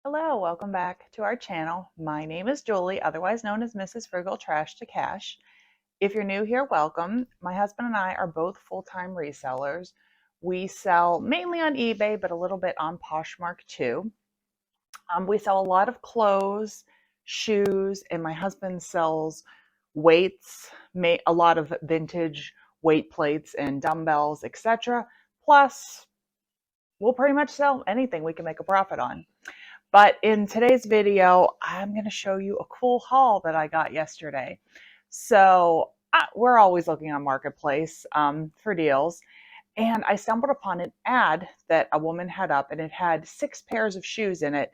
Hello, welcome back to our channel. My name is Julie, otherwise known as Mrs. Frugal Trash to Cash. If you're new here, welcome. My husband and I are both full-time resellers. We sell mainly on eBay, but a little bit on Poshmark too. We sell a lot of clothes, shoes, and my husband sells weights, a lot of vintage weight plates and dumbbells, etc. Plus, we'll pretty much sell anything we can make a profit on. But in today's video, I'm going to show you a cool haul that I got yesterday. So we're always looking on Marketplace for deals. And I stumbled upon an ad that a woman had up, and it had 6 pairs of shoes in it.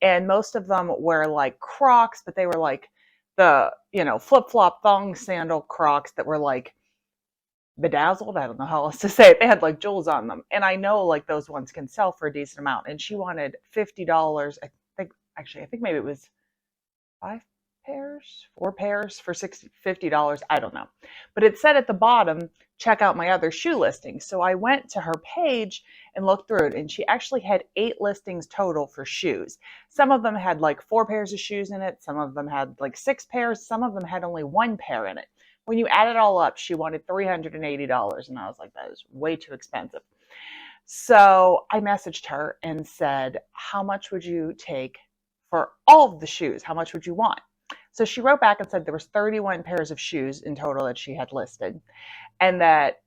And most of them were like Crocs, but they were like the, flip-flop thong sandal Crocs that were like bedazzled. I don't know how else to say it. They had like jewels on them. And I know like those ones can sell for a decent amount. And she wanted $50. I think maybe it was 4 pairs for $50. I don't know. But it said at the bottom, check out my other shoe listings. So I went to her page and looked through it, and she actually had 8 listings total for shoes. Some of them had like 4 pairs of shoes in it. Some of them had like 6 pairs. Some of them had only 1 pair in it. When you add it all up, she wanted $380. And I was like, that is way too expensive. So I messaged her and said, how much would you take for all of the shoes? How much would you want? So she wrote back and said there was 31 pairs of shoes in total that she had listed, and that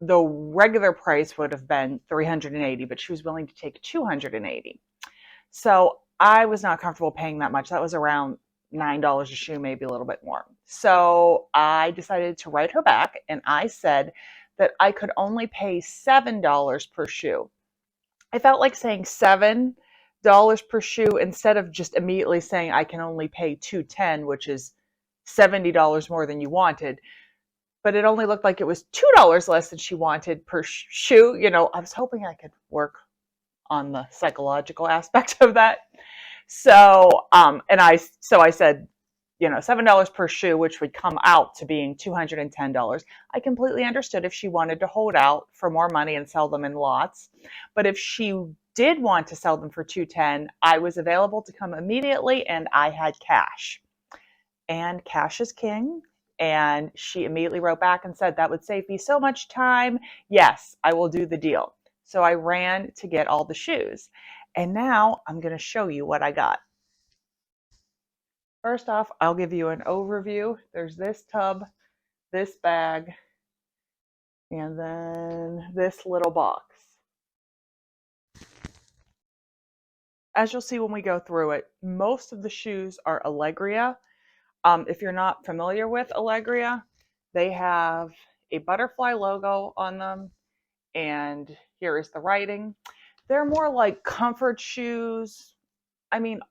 the regular price would have been $380, but she was willing to take $280. So I was not comfortable paying that much. That was around $9 a shoe, maybe a little bit more. So I decided to write her back, and I said that I could only pay $7 per shoe. I felt like saying $7 per shoe instead of just immediately saying I can only pay $210, which is $70 more than you wanted. But it only looked like it was $2 less than she wanted per shoe. I was hoping I could work on the psychological aspect of that. So, I said, $7 per shoe, which would come out to being $210. I completely understood if she wanted to hold out for more money and sell them in lots. But if she did want to sell them for $210, I was available to come immediately, and I had cash. And cash is king. And she immediately wrote back and said, that would save me so much time. Yes, I will do the deal. So I ran to get all the shoes. And now I'm going to show you what I got. First off, I'll give you an overview. There's this tub, this bag, and then this little box. As you'll see when we go through it, most of the shoes are Allegria. If you're not familiar with Allegria, they have a butterfly logo on them, and here is the writing. They're more like comfort shoes.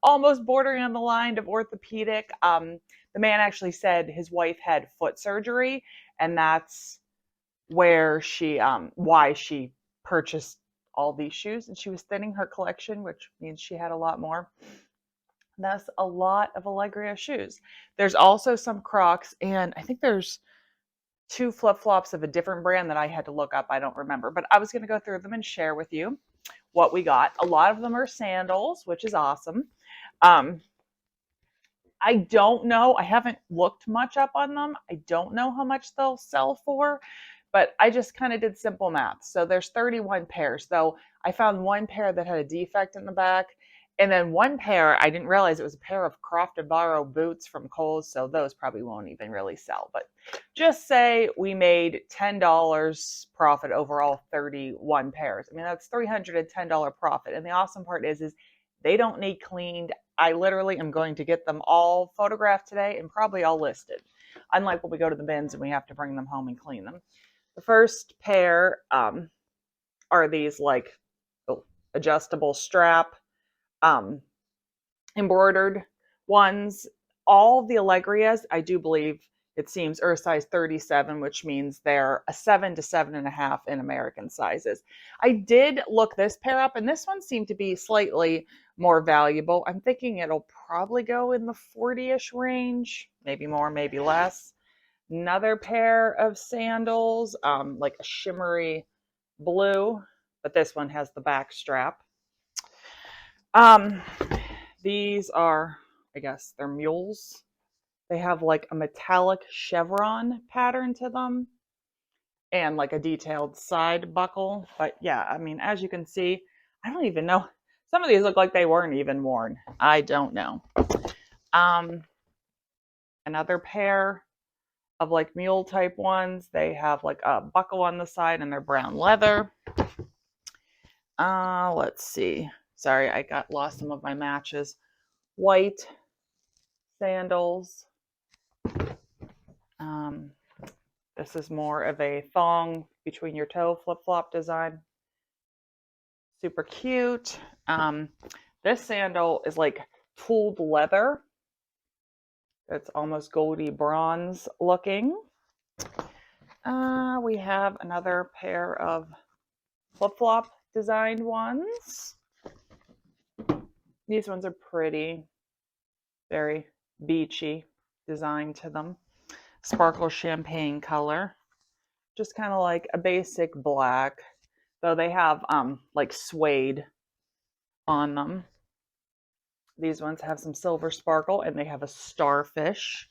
Almost bordering on the line of orthopedic. The man actually said his wife had foot surgery, and that's where why she purchased all these shoes, and she was thinning her collection, which means she had a lot more. That's a lot of Allegria shoes. There's also some Crocs, and I think there's 2 flip-flops of a different brand that I had to look up. I don't remember, but I was going to go through them and share with you what we got. A lot of them are sandals, which is awesome. I don't know. I haven't looked much up on them. I don't know how much they'll sell for, but I just kind of did simple math. So there's 31 pairs, though I found 1 pair that had a defect in the back. And then 1 pair, I didn't realize it was a pair of Croft & Barrow boots from Kohl's, so those probably won't even really sell. But just say we made $10 profit overall, 31 pairs. That's $310 profit. And the awesome part is they don't need cleaned. I literally am going to get them all photographed today and probably all listed. Unlike when we go to the bins and we have to bring them home and clean them. The first pair are these like adjustable strap embroidered ones. All the Allegrias, I do believe it seems, are a size 37, which means they're a 7 to 7.5 in American sizes. I did look this pair up, and this one seemed to be slightly more valuable. I'm thinking it'll probably go in the 40-ish range, maybe more, maybe less. Another pair of sandals, like a shimmery blue, but this one has the back strap. These are, I guess, they're mules. They have like a metallic chevron pattern to them and like a detailed side buckle. But yeah, I mean, as you can see, I don't even know. Some of these look like they weren't even worn. I don't know. Another pair of like mule type ones. They have like a buckle on the side and they're brown leather. Let's see. Sorry, I got lost some of my matches. White sandals. This is more of a thong between your toe flip-flop design. Super cute. This sandal is like tooled leather. It's almost goldy bronze looking. We have another pair of flip-flop designed ones. These ones are pretty, very beachy design to them. Sparkle champagne color. Just kind of like a basic black, though they have like suede on them. These ones have some silver sparkle and they have a starfish.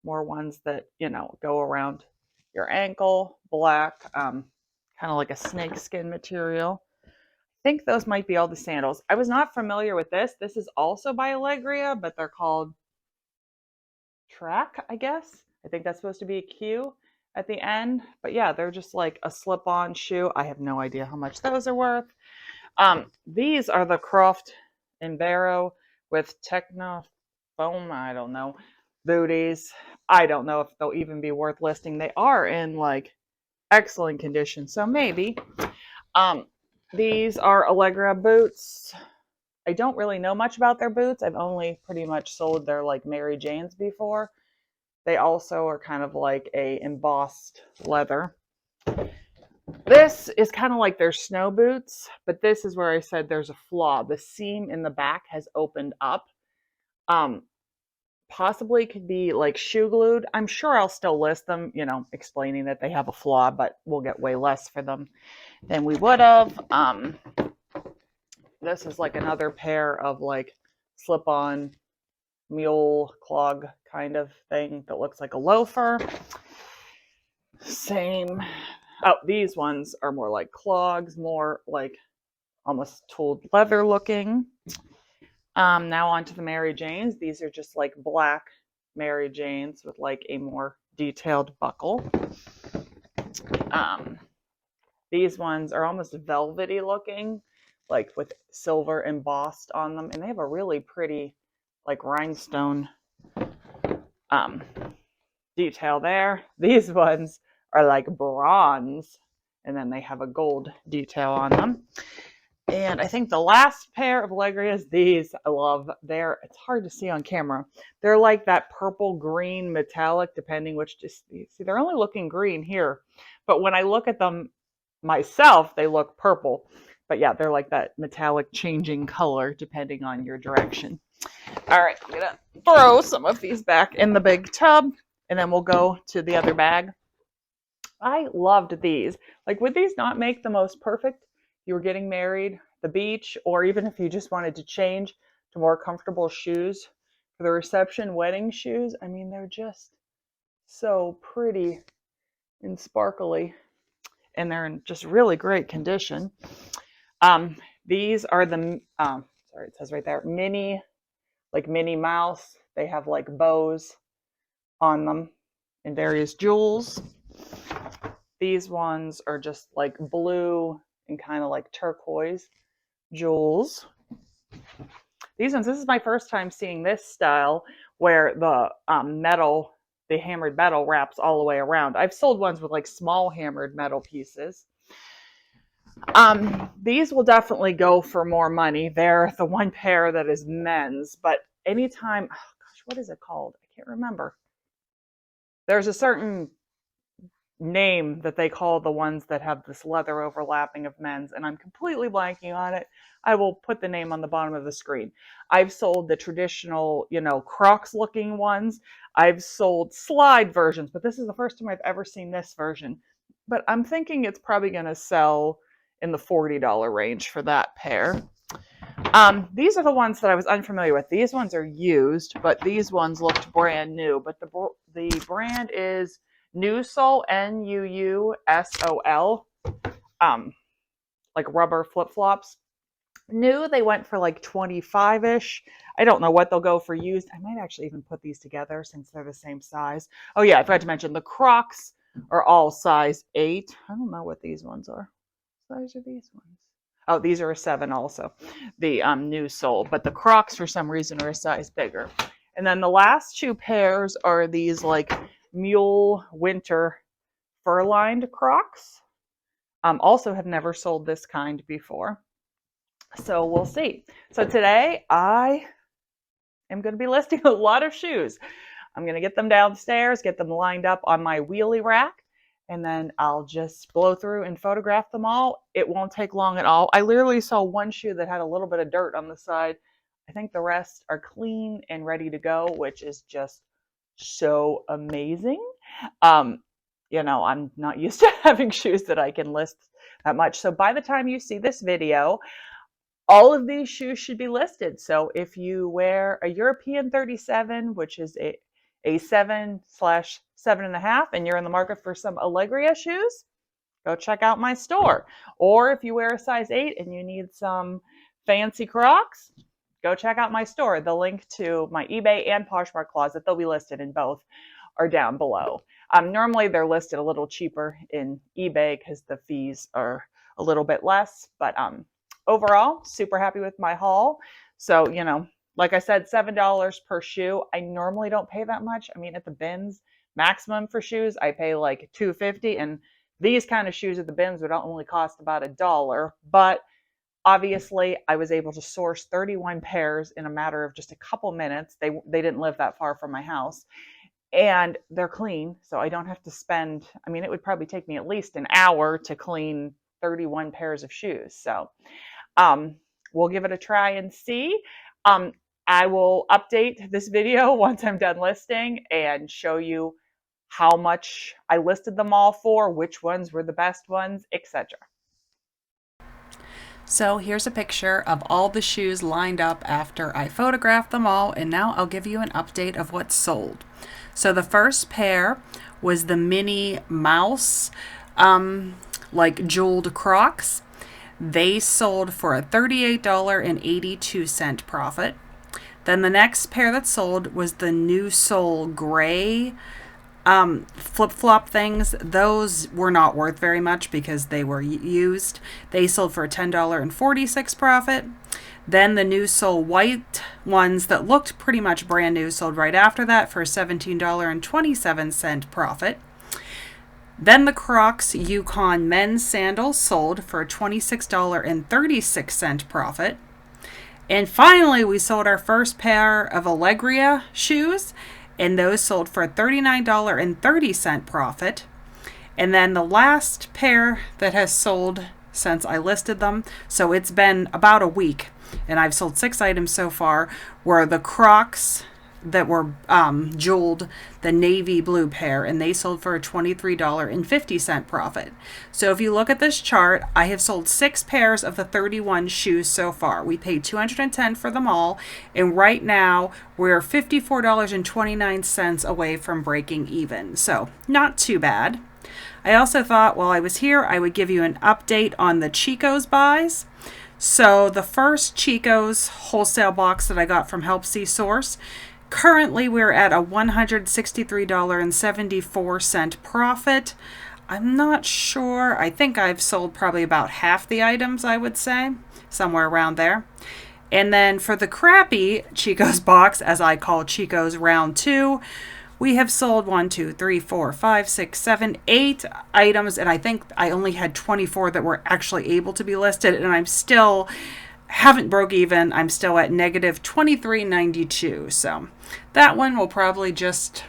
More ones that, you know, go around your ankle, black, kind of like a snake skin material. I think those might be all the sandals. I was not familiar with this. This is also by Allegria, but they're called Track, I guess. I think that's supposed to be a Q at the end. But yeah, they're just like a slip-on shoe. I have no idea how much those are worth. These are the Croft and Barrow with Techno Foam, I don't know, booties. I don't know if they'll even be worth listing. They are in like excellent condition, so maybe. These are Allegra boots. I don't really know much about their boots. I've only pretty much sold their like Mary Janes before. They also are kind of like a embossed leather. This is kind of like their snow boots, but this is where I said there's a flaw. The seam in the back has opened up. Possibly could be like shoe glued. I'm sure I'll still list them, you know, explaining that they have a flaw, but we'll get way less for them than we would have. This is like another pair of like slip-on mule clog kind of thing that looks like a loafer. Same. Oh, these ones are more like clogs, more like almost tooled leather looking. Now on to the Mary Janes. These are just like black Mary Janes with like a more detailed buckle. These ones are almost velvety looking, like with silver embossed on them. And they have a really pretty like rhinestone detail there. These ones are like bronze, and then they have a gold detail on them. And I think the last pair of Allegrias, these I love. It's hard to see on camera. They're like that purple green metallic, depending which, see, they're only looking green here. But when I look at them myself, they look purple. But yeah, they're like that metallic changing color depending on your direction. All right, I'm gonna throw some of these back in the big tub and then we'll go to the other bag. I loved these. Like, would these not make the most perfect? You were getting married, the beach, or even if you just wanted to change to more comfortable shoes for the reception, wedding shoes. I mean, they're just so pretty and sparkly, and they're in just really great condition. These are the, sorry, it says right there, Minnie Mouse. They have like bows on them and various jewels. These ones are just like blue and kind of like turquoise jewels. These ones, this is my first time seeing this style where the metal, the hammered metal wraps all the way around. I've sold ones with like small hammered metal pieces. These will definitely go for more money. They're the one pair that is men's, but anytime, oh gosh, what is it called? I can't remember. There's a certain name that they call the ones that have this leather overlapping of men's, and I'm completely blanking on it. I will put the name on the bottom of the screen. I've sold the traditional, Crocs looking ones. I've sold slide versions, but this is the first time I've ever seen this version. But I'm thinking it's probably going to sell in the $40 range for that pair. These are the ones that I was unfamiliar with. These ones are used, but these ones looked brand new. But the brand is Nuusol, Nuusol, like rubber flip-flops. New, they went for like 25-ish. I don't know what they'll go for used. I might actually even put these together since they're the same size. Oh yeah, I forgot to mention the Crocs are all size 8. I don't know what these ones are. What size are these ones? Oh, these are a 7 also, the Nuusol, but the Crocs for some reason are a size bigger. And then the last 2 pairs are these like mule winter fur-lined Crocs. Also have never sold this kind before. So we'll see. So today I am going to be listing a lot of shoes. I'm going to get them downstairs, get them lined up on my wheelie rack, and then I'll just blow through and photograph them all. It won't take long at all. I literally saw one shoe that had a little bit of dirt on the side. I think the rest are clean and ready to go, which is just so amazing. I'm not used to having shoes that I can list that much. So by the time you see this video, all of these shoes should be listed. So if you wear a European 37, which is a 7/7.5, and you're in the market for some Allegria shoes, go check out my store. Or if you wear a size 8 and you need some fancy Crocs, go check out my store. The link to my eBay and Poshmark closet, they'll be listed in both, are down below. Normally they're listed a little cheaper in eBay because the fees are a little bit less, but overall, super happy with my haul. So, like I said, $7 per shoe. I normally don't pay that much. I mean, at the bins, maximum for shoes, I pay like $2.50, and these kind of shoes at the bins would only cost about $1. But obviously, I was able to source 31 pairs in a matter of just a couple minutes. They didn't live that far from my house, and they're clean, so I don't have to spend. I mean, it would probably take me at least an hour to clean 31 pairs of shoes. So, we'll give it a try and see. I will update this video once I'm done listing and show you how much I listed them all for, which ones were the best ones, etc. So here's a picture of all the shoes lined up after I photographed them all, and now I'll give you an update of what's sold. So the first pair was the Minnie Mouse, like jeweled Crocs. They sold for a $38.82 profit. Then the next pair that sold was the Nuusol gray flip-flop things. Those were not worth very much because they were used. They sold for a $10.46 profit. Then the Nuusol white ones that looked pretty much brand new sold right after that for a $17.27 profit. Then the Crocs Yukon men's sandals sold for a $26.36 profit. And finally, we sold our first pair of Allegria shoes, and those sold for a $39.30 profit. And then the last pair that has sold since I listed them, so it's been about a week, and I've sold 6 items so far, were the Crocs that were jeweled, the navy blue pair, and they sold for a $23.50 profit. So if you look at this chart, I have sold 6 pairs of the 31 shoes so far. We paid $210 for them all, and right now we're $54.29 away from breaking even. So not too bad. I also thought while I was here, I would give you an update on the Chico's buys. So the first Chico's wholesale box that I got from Help See Source, currently we're at a $163.74 profit. I'm not sure. I think I've sold probably about half the items, I would say, somewhere around there. And then for the crappy Chico's box, as I call Chico's round 2, we have sold 8 items, and I think I only had 24 that were actually able to be listed, and I'm still haven't broke even. I'm still at negative $23.92. So that one will probably just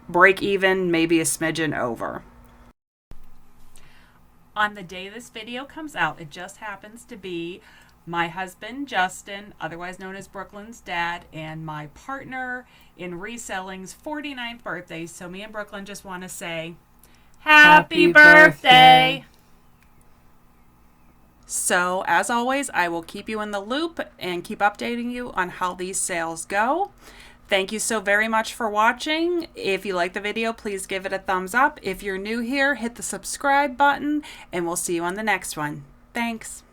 break even, maybe a smidgen over. On the day this video comes out, it just happens to be my husband, Justin, otherwise known as Brooklyn's dad, and my partner in reselling's 49th birthday. So me and Brooklyn just want to say, Happy birthday! So, as always, I will keep you in the loop and keep updating you on how these sales go. Thank you so very much for watching. If you like the video, please give it a thumbs up. If you're new here, hit the subscribe button, and we'll see you on the next one. Thanks.